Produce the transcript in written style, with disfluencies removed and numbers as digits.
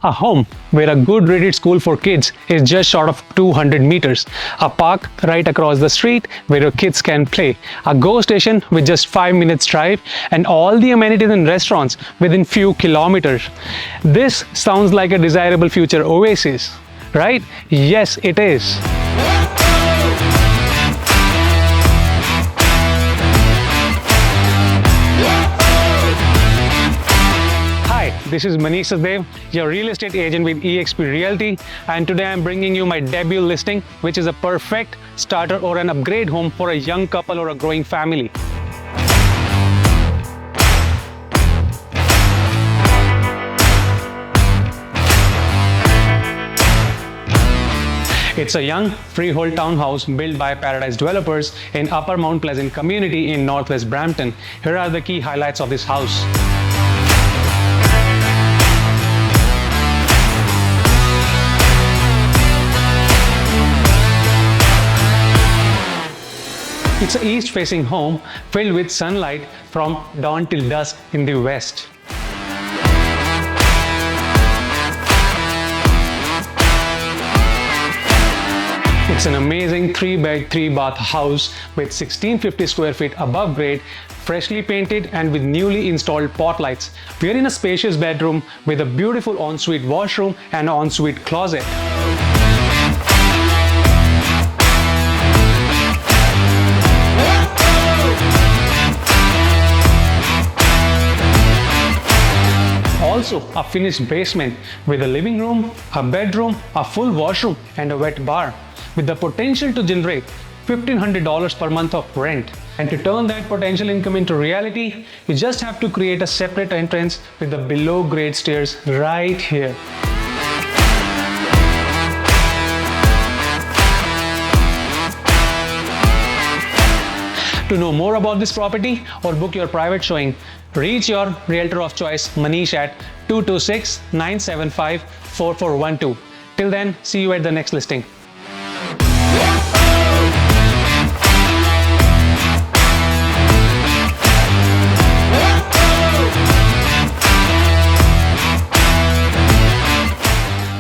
A home where a good rated school for kids is just short of 200 meters. A park right across the street where your kids can play. A GO station with just 5 minutes drive and all the amenities and restaurants within few kilometers. This sounds like a desirable future oasis, right? Yes, it is. This is Manish Sachdev, your real estate agent with eXp Realty, and today I'm bringing you my debut listing, which is a perfect starter or an upgrade home for a young couple or a growing family. It's a young freehold townhouse built by Paradise Developers in Upper Mount Pleasant community in Northwest Brampton. Here are the key highlights of this house. It's an east-facing home filled with sunlight from dawn till dusk in the west. It's an amazing 3-bed, 3-bath house with 1650 square feet above grade, freshly painted and with newly installed pot lights. We are in a spacious bedroom with a beautiful ensuite washroom and ensuite closet. Also, a finished basement with a living room, a bedroom, a full washroom and a wet bar, with the potential to generate $1,500 per month of rent. And to turn that potential income into reality, you just have to create a separate entrance with the below grade stairs right here. To know more about this property or book your private showing, reach your realtor of choice Manish at 226-975-4412. Till then, see you at the next listing.